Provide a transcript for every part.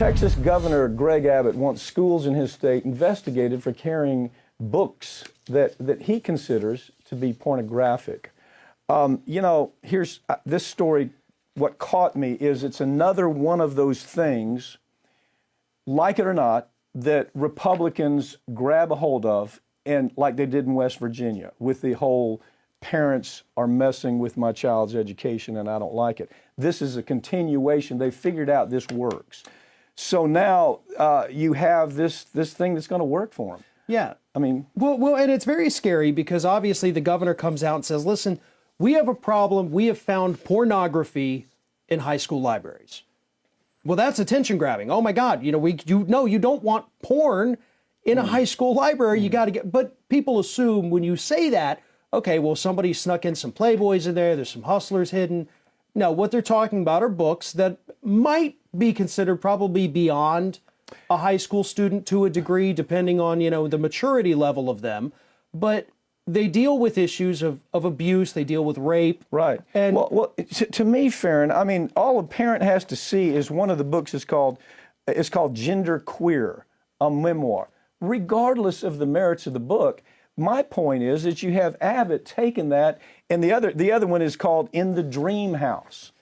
Texas Governor Greg Abbott wants schools in his state investigated for carrying books that he considers to be pornographic. You know, here's this story. What caught me is it's another one of those things, like it or not, that Republicans grab a hold of, and like they did in West Virginia with the whole parents are messing with my child's education and I don't like it. This is a continuation. They figured out this works. So now you have this thing that's going to work for them. Yeah. I mean, well, and it's very scary because obviously the governor comes out and says, listen, we have a problem. We have found pornography in high school libraries. Well, that's attention grabbing. Oh my God, you don't want porn in a high school library. You got to get, but people assume when you say that, okay, well, somebody snuck in some Playboys in there. There's some Hustlers hidden. No, what they're talking about are books that might be considered probably beyond a high school student to a degree, depending on, the maturity level of them. But they deal with issues of abuse. They deal with rape. Right. And well, to me, Farron, I mean, all a parent has to see is one of the books is called Gender Queer, a memoir. Regardless of the merits of the book, my point is that you have Abbott taking that, and the other one is called In the Dream House.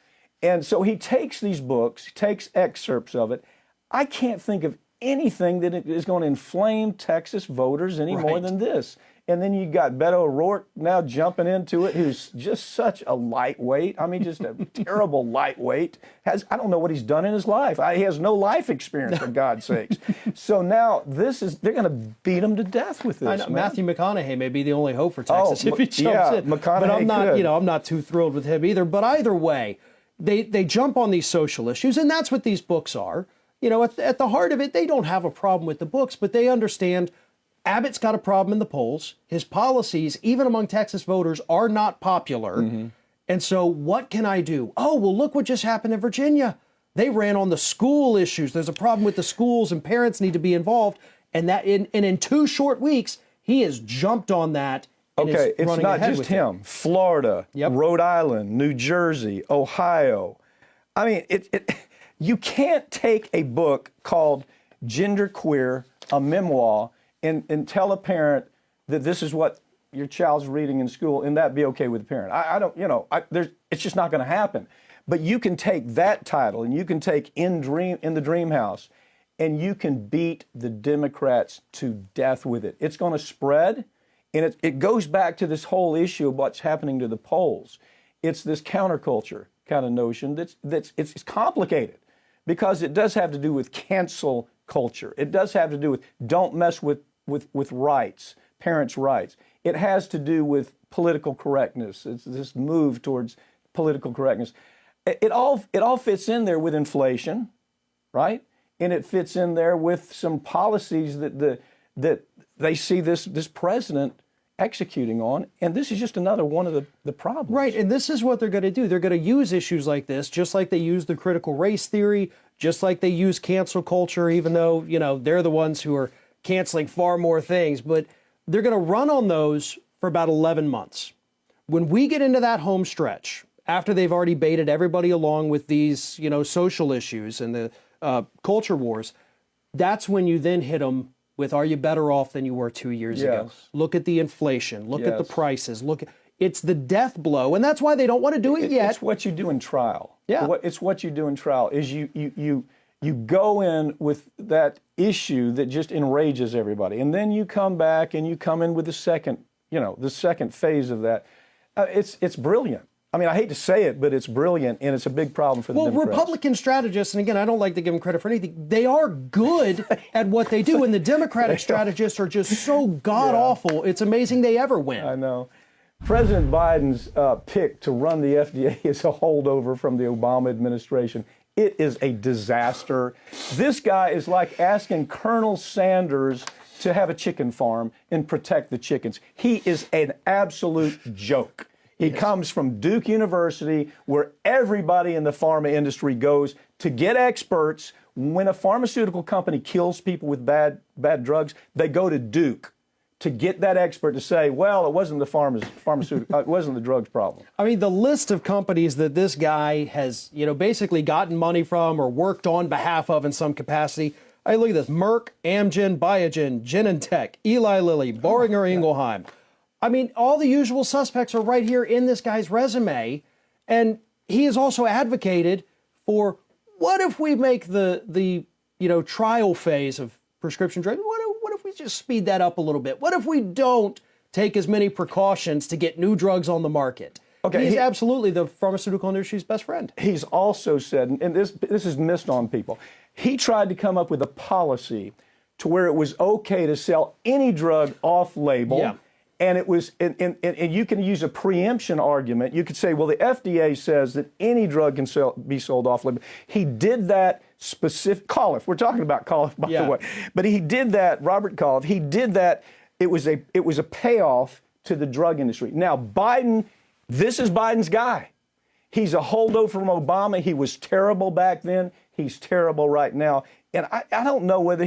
And so he takes these books, he takes excerpts of it. I can't think of anything that is going to inflame Texas voters any more than this. And then you got Beto O'Rourke now jumping into it, who's just such a lightweight. I mean, just a terrible lightweight. I don't know what he's done in his life. He has no life experience, for God's sakes. So now they're going to beat him to death with this. I know, Matthew McConaughey may be the only hope for Texas if he jumps in. McConaughey but I'm not, could. I'm not too thrilled with him either. But either way, they jump on these social issues, and that's what these books are. At the heart of it, they don't have a problem with the books, but they understand Abbott's got a problem in the polls. His policies, even among Texas voters, are not popular. Mm-hmm. And so what can I do? Oh, well, look what just happened in Virginia. They ran on the school issues. There's a problem with the schools and parents need to be involved. And in 2 short weeks, he has jumped on that. Okay, it's not just him. Florida, Rhode Island, New Jersey, Ohio. I mean, you can't take a book called Gender Queer, a memoir, and tell a parent that this is what your child's reading in school, and that be okay with the parent. I don't, it's just not going to happen. But you can take that title, and you can take In the Dream House, and you can beat the Democrats to death with it. It's going to spread, and it goes back to this whole issue of what's happening to the polls. It's this counterculture kind of notion it's complicated because it does have to do with cancel culture. It does have to do with don't mess with rights, parents' rights. It has to do with political correctness. It's this move towards political correctness. It all fits in there with inflation, right? And it fits in there with some policies that they see this president executing on, and this is just another one of the problems. Right, and this is what they're going to do. They're going to use issues like this, just like they use the critical race theory, just like they use cancel culture, even though, they're the ones who are canceling far more things, but they're going to run on those for about 11 months. When we get into that home stretch, after they've already baited everybody along with these, social issues and the culture wars, that's when you then hit them with, are you better off than you were 2 years ago? Look at the inflation. Look at the prices. It's the death blow, and that's why they don't want to do it yet. It's what you do in trial. Yeah. It's what you do in trial is you go in with that issue that just enrages everybody, and then you come back and you come in with the second phase of that. It's brilliant. I mean, I hate to say it, but it's brilliant, and it's a big problem for the Democrats. Well, Republican strategists, and again, I don't like to give them credit for anything, they are good at what they do, and the Democratic strategists are just so god-awful, it's amazing they ever win. I know. President Biden's pick to run the FDA is a holdover from the Obama administration. It is a disaster. This guy is like asking Colonel Sanders to have a chicken farm and protect the chickens. He is an absolute joke. He comes from Duke University, where everybody in the pharma industry goes to get experts. When a pharmaceutical company kills people with bad drugs, they go to Duke to get that expert to say, well, it wasn't the pharmaceutical, it wasn't the drugs problem. I mean, the list of companies that this guy has, basically gotten money from or worked on behalf of in some capacity. Hey, look at this: Merck, Amgen, Biogen, Genentech, Eli Lilly, Boehringer Ingelheim. I mean, all the usual suspects are right here in this guy's resume, and he has also advocated for, what if we make the trial phase of prescription drugs? What if we just speed that up a little bit? What if we don't take as many precautions to get new drugs on the market? Okay, he's absolutely the pharmaceutical industry's best friend. He's also said, and this is missed on people, he tried to come up with a policy to where it was okay to sell any drug off-label. Yeah. And it was, and you can use a preemption argument. You could say, well, the FDA says that any drug can be sold off-label. He did that specific. Coliff, we're talking about Coliff, by the way, but he did that. Robert Coliff, he did that. It was a payoff to the drug industry. Now Biden, this is Biden's guy. He's a holdover from Obama. He was terrible back then. He's terrible right now. And I don't know whether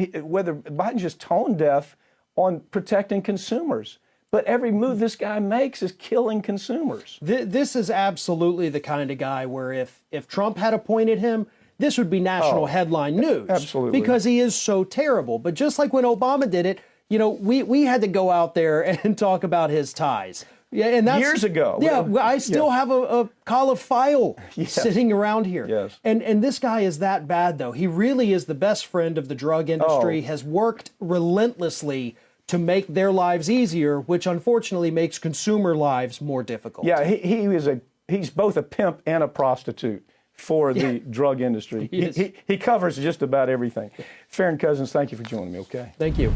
Biden's just tone deaf on protecting consumers. But every move this guy makes is killing consumers. This is absolutely the kind of guy where if Trump had appointed him, this would be national headline news. Absolutely. Because he is so terrible. But just like when Obama did it, we had to go out there and talk about his ties. Yeah, and that's years ago. Yeah, I still have a Coliff file sitting around here. Yes. And this guy is that bad, though. He really is the best friend of the drug industry, has worked relentlessly to make their lives easier, which unfortunately makes consumer lives more difficult. Yeah, he's both a pimp and a prostitute for the drug industry. He covers just about everything. Farron Cousins, thank you for joining me, okay? Thank you.